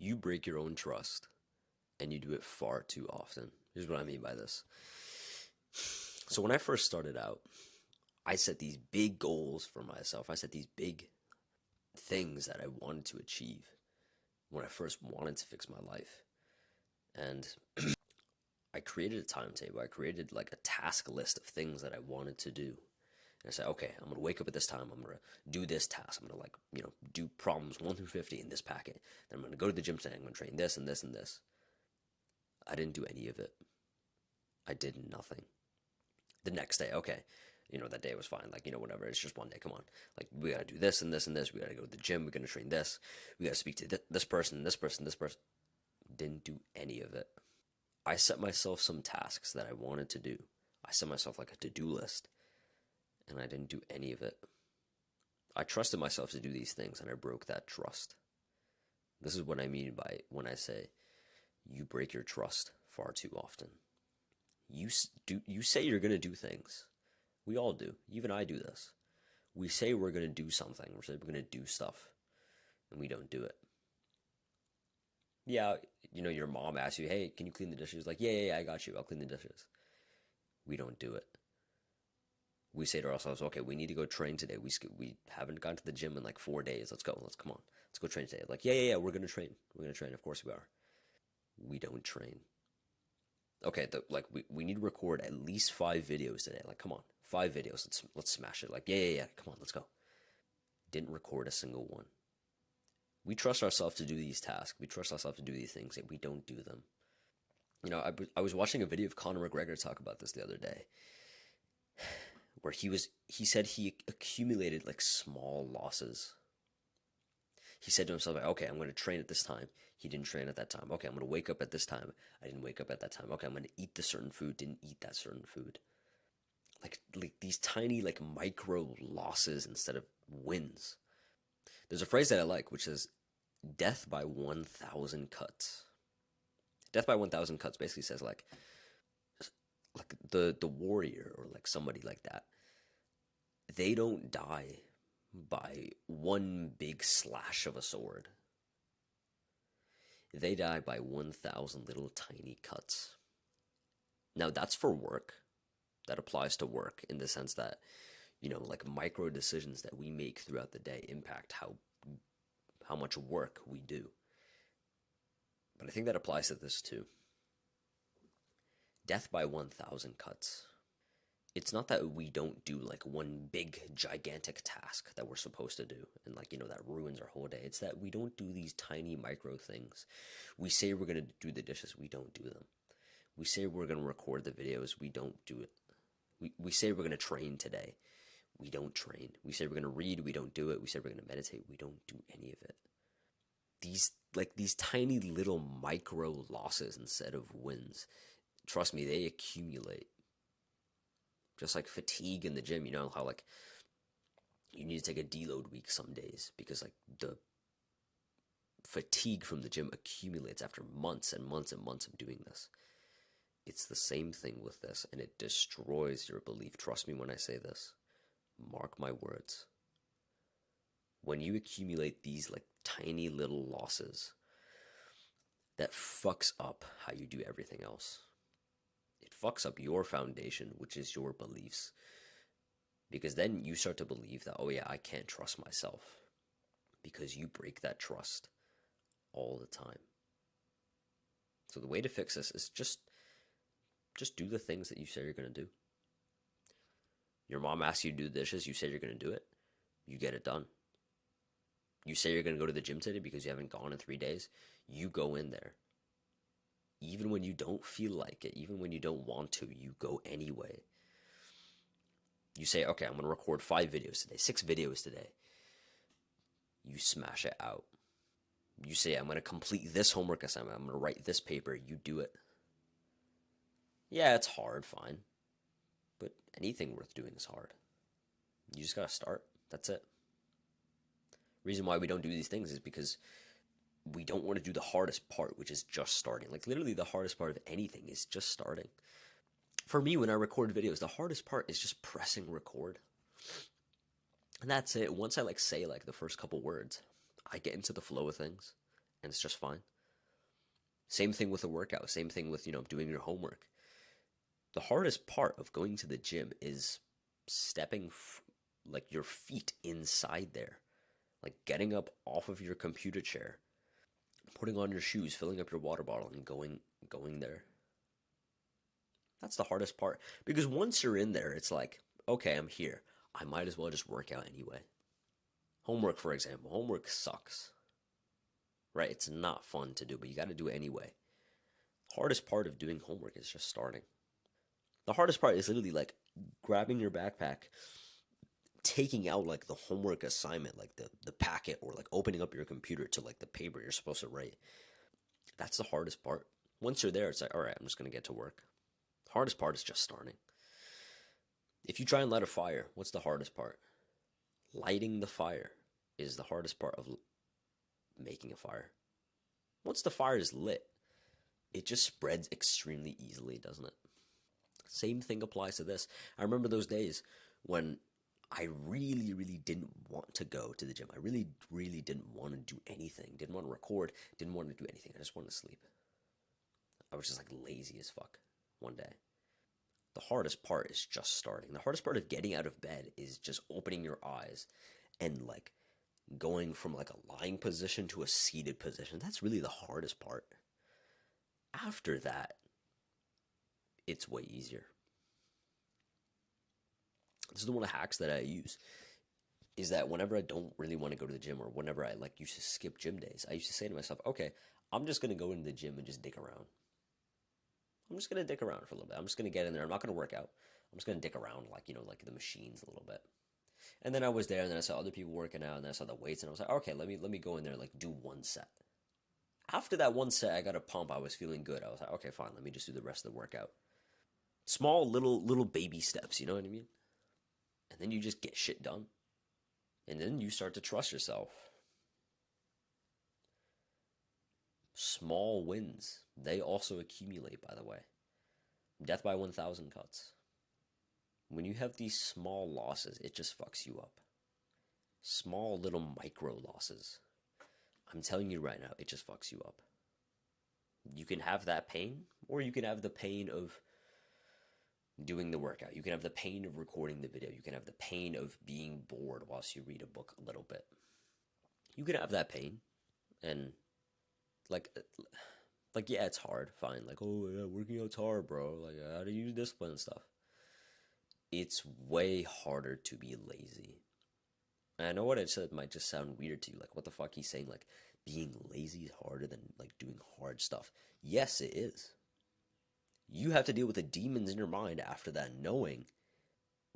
You break your own trust and you do it far too often. Here's what I mean by this. So when I first started out, I set these big goals for myself. I set these big things that I wanted to achieve when I first wanted to fix my life. And I created a timetable. I created like a task list of things that I wanted to do. And I said, okay, I'm gonna wake up at this time. I'm gonna do this task. I'm gonna do problems 1 through 50 in this packet. Then I'm gonna go to the gym today. I'm gonna train this and this and this. I didn't do any of it. I did nothing. The next day, okay, that day was fine. Like, whatever. It's just one day. Come on. Like, we gotta do this and this and this. We gotta go to the gym. We're gonna train this. We gotta speak to this person, this person, this person. Didn't do any of it. I set myself some tasks that I wanted to do. I set myself like a to-do list, and I didn't do any of it. I trusted myself to do these things, and I broke that trust. This is what I mean by when I say you break your trust far too often. You say you're going to do things. We all do. Even I do this. We say we're going to do something. We say we're going to do stuff, and we don't do it. Yeah, your mom asks you, "Hey, can you clean the dishes?" Like, yeah, yeah, yeah, I got you. I'll clean the dishes. We don't do it. We say to ourselves, "Okay, we need to go train today. We haven't gone to the gym in like 4 days. Let's go. Let's come on. Let's go train today." Like, yeah, yeah, yeah. We're gonna train. We're gonna train. Of course we are. We don't train. Okay, we need to record at least 5 videos today. Like, come on, 5 videos. Let's smash it. Like, yeah, yeah, yeah. Come on, let's go. Didn't record a single one. We trust ourselves to do these tasks. We trust ourselves to do these things, and we don't do them. I was watching a video of Conor McGregor talk about this the other day, where he said he accumulated like small losses. He said to himself, like, okay, I'm going to train at this time. He didn't train at that time. Okay, I'm going to wake up at this time. I didn't wake up at that time. Okay, I'm going to eat this certain food. Didn't eat that certain food. Like these tiny like micro losses instead of wins. There's a phrase that I like, which is death by 1,000 cuts. Death by 1,000 cuts basically says like the warrior or like somebody like that. They don't die by one big slash of a sword. They die by 1,000 little tiny cuts. Now that's for work. That applies to work in the sense that, like micro decisions that we make throughout the day impact how much work we do. But I think that applies to this too. Death by 1,000 cuts. It's not that we don't do like one big gigantic task that we're supposed to do and that ruins our whole day. It's that we don't do these tiny micro things. We say we're going to do the dishes, we don't do them. We say we're going to record the videos, we don't do it. We say we're going to train today, we don't train. We say we're going to read, we don't do it. We say we're going to meditate, we don't do any of it. These tiny little micro losses instead of wins, trust me, they accumulate. Just like fatigue in the gym, how like you need to take a deload week some days because like the fatigue from the gym accumulates after months and months and months of doing this. It's the same thing with this, and it destroys your belief. Trust me when I say this. Mark my words. When you accumulate these like tiny little losses, that fucks up how you do everything else. It fucks up your foundation, which is your beliefs. Because then you start to believe that, oh yeah, I can't trust myself. Because you break that trust all the time. So the way to fix this is just do the things that you say you're going to do. Your mom asks you to do the dishes, you say you're going to do it, you get it done. You say you're going to go to the gym today because you haven't gone in 3 days, you go in there. Even when you don't feel like it, even when you don't want to, you go anyway. You say, okay, I'm going to record 5 videos today, 6 videos today. You smash it out. You say, I'm going to complete this homework assignment. I'm going to write this paper. You do it. Yeah, it's hard, fine. But anything worth doing is hard. You just got to start. That's it. Reason why we don't do these things is because we don't want to do the hardest part, which is just starting. Like literally the hardest part of anything is just starting. For me, when I record videos, the hardest part is just pressing record. And that's it. Once I say the first couple words, I get into the flow of things and it's just fine. Same thing with a workout, same thing with, doing your homework. The hardest part of going to the gym is stepping like your feet inside there, like getting up off of your computer chair, putting on your shoes, filling up your water bottle, and going there. That's the hardest part because once you're in there, it's like, okay, I'm here. I might as well just work out anyway. Homework, for example, homework sucks, right? It's not fun to do, but you got to do it anyway. Hardest part of doing homework is just starting. The hardest part is literally like grabbing your backpack, taking out like the homework assignment, like the packet, or like opening up your computer to like the paper you're supposed to write. That's the hardest part. Once you're there, it's like, all right, I'm just gonna get to work. The hardest part is just starting. If you try and light a fire, what's the hardest part? Lighting the fire is the hardest part of making a fire. Once the fire is lit, it just spreads extremely easily, doesn't it? Same thing applies to this. I remember those days when I really, really didn't want to go to the gym. I really, really didn't want to do anything. Didn't want to record. Didn't want to do anything. I just wanted to sleep. I was just like lazy as fuck one day. The hardest part is just starting. The hardest part of getting out of bed is just opening your eyes and like going from like a lying position to a seated position. That's really the hardest part. After that, it's way easier. This is one of the hacks that I use, is that whenever I don't really want to go to the gym, or whenever I like used to skip gym days, I used to say to myself, okay, I'm just going to go into the gym and just dick around. I'm just going to dick around for a little bit. I'm just going to get in there. I'm not going to work out. I'm just going to dick around like, like the machines a little bit. And then I was there, and then I saw other people working out, and then I saw the weights, and I was like, okay, let me go in there and like do one set. After that one set, I got a pump. I was feeling good. I was like, okay, fine, let me just do the rest of the workout. Small little baby steps, you know what I mean? And then you just get shit done. And then you start to trust yourself. Small wins, they also accumulate, by the way. Death by 1,000 cuts. When you have these small losses, it just fucks you up. Small little micro losses. I'm telling you right now, it just fucks you up. You can have that pain, or you can have the pain of doing the workout. You can have the pain of recording the video. You can have the pain of being bored whilst you read a book a little bit. You can have that pain, and like yeah, it's hard, fine. Like, oh yeah, working out's hard, bro. Like, how do you use discipline and stuff? It's way harder to be lazy. And I know what I said might just sound weird to you. Like, what the fuck he's saying? Like, being lazy is harder than like doing hard stuff. Yes, it is. You have to deal with the demons in your mind after that, knowing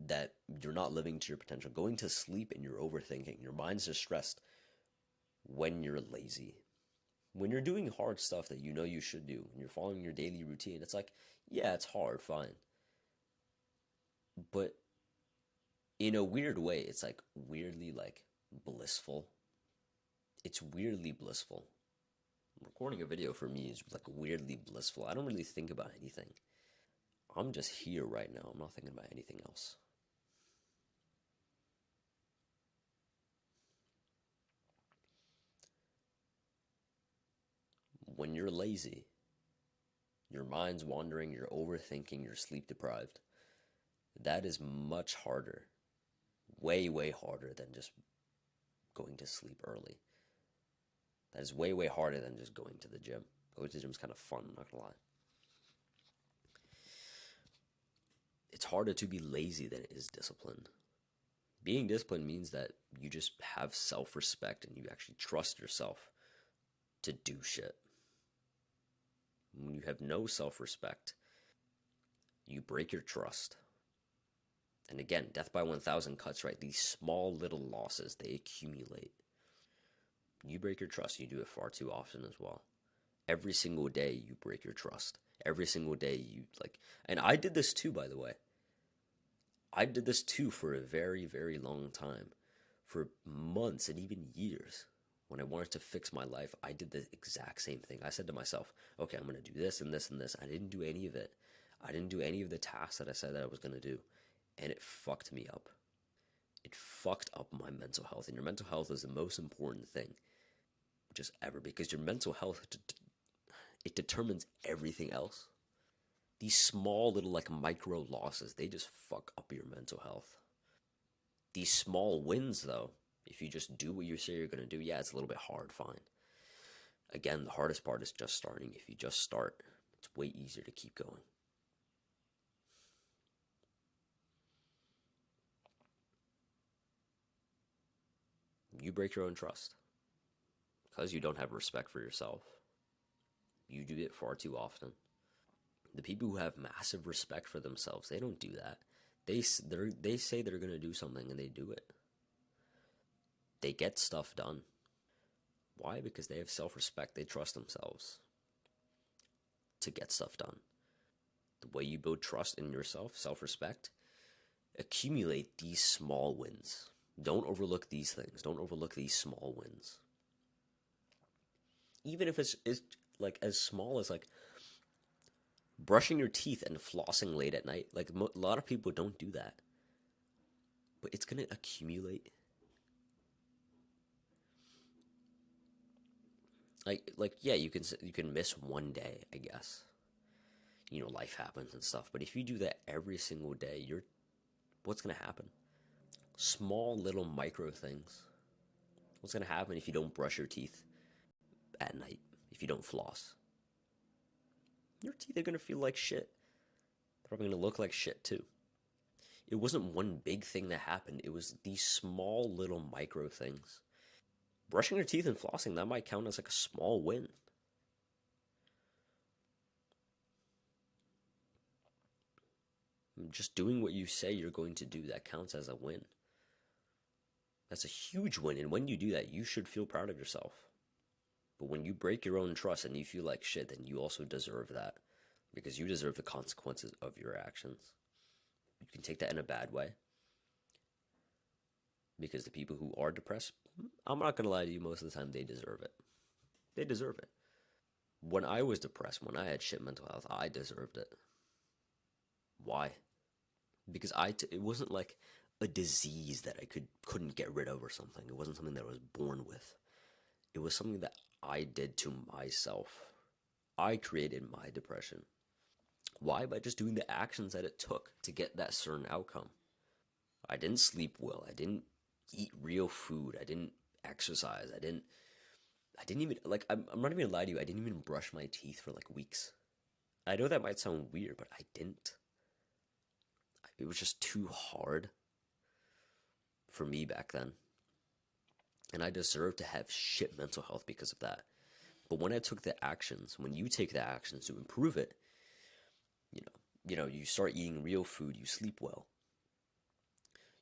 that you're not living to your potential. Going to sleep and you're overthinking. Your mind's distressed when you're lazy. When you're doing hard stuff that you know you should do, and you're following your daily routine, it's like, yeah, it's hard, fine. But in a weird way, it's like weirdly like blissful. It's weirdly blissful. Recording a video for me is like weirdly blissful. I don't really think about anything. I'm just here right now. I'm not thinking about anything else. When you're lazy, your mind's wandering, you're overthinking, you're sleep deprived. That is much harder. Way, way harder than just going to sleep early. That is way, way harder than just going to the gym. Going to the gym is kind of fun, I'm not gonna lie. It's harder to be lazy than it is disciplined. Being disciplined means that you just have self-respect and you actually trust yourself to do shit. When you have no self-respect, you break your trust. And again, death by 1,000 cuts, right? These small little losses, they accumulate. You break your trust, you do it far too often as well. Every single day you break your trust. Every single day you like, and I did this too, by the way. I did this too for a very, very long time. For months and even years. When I wanted to fix my life, I did the exact same thing. I said to myself, okay, I'm going to do this and this and this. I didn't do any of it. I didn't do any of the tasks that I said that I was going to do. And it fucked me up. It fucked up my mental health. And your mental health is the most important thing. just ever, because your mental health, it determines everything else. These small little like micro losses, they just fuck up your mental health. These small wins though, if you just do what you say you're gonna do, yeah, it's a little bit hard, fine. Again, the hardest part is just starting. If you just start, it's way easier to keep going. You break your own trust because you don't have respect for yourself. You do it far too often. The people who have massive respect for themselves, they don't do that. They say they're going to do something and they do it. They get stuff done. Why? Because they have self-respect. They trust themselves to get stuff done. The way you build trust in yourself, self-respect, accumulate these small wins. Don't overlook these things. Don't overlook these small wins. Even if it's like as small as like brushing your teeth and flossing late at night. Like a lot of people don't do that, but it's gonna accumulate. Like yeah, you can miss one day, I guess. You know, life happens and stuff. But if you do that every single day, what's gonna happen? Small little micro things. What's gonna happen if you don't brush your teeth at night? If you don't floss, your teeth are gonna feel like shit. They're probably gonna look like shit too. It wasn't one big thing that happened. It was these small little micro things. Brushing your teeth and flossing, that might count as like a small win. Just doing what you say you're going to do, that counts as a win. That's a huge win, and when you do that, you should feel proud of yourself. But when you break your own trust and you feel like shit, then you also deserve that, because you deserve the consequences of your actions. You can take that in a bad way, because the people who are depressed, I'm not going to lie to you, most of the time they deserve it. They deserve it. When I was depressed, when I had shit mental health, I deserved it. Why? Because it wasn't like a disease that I couldn't get rid of or something. It wasn't something that I was born with. It was something that I did to myself. I created my depression. Why? By just doing the actions that it took to get that certain outcome. I didn't sleep well. I didn't eat real food. I didn't exercise. I didn't even, like, I'm not even gonna lie to you, I didn't even brush my teeth for like weeks. I know that might sound weird, but I didn't. It was just too hard for me back then. And I deserved to have shit mental health because of that. But when I took the actions, when you take the actions to improve it, you start eating real food, you sleep well,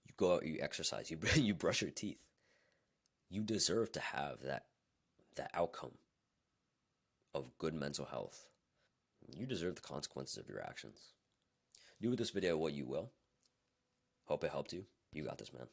you go out, you exercise, you brush your teeth. You deserve to have that outcome of good mental health. You deserve the consequences of your actions. Do with this video what you will. Hope it helped you. You got this, man.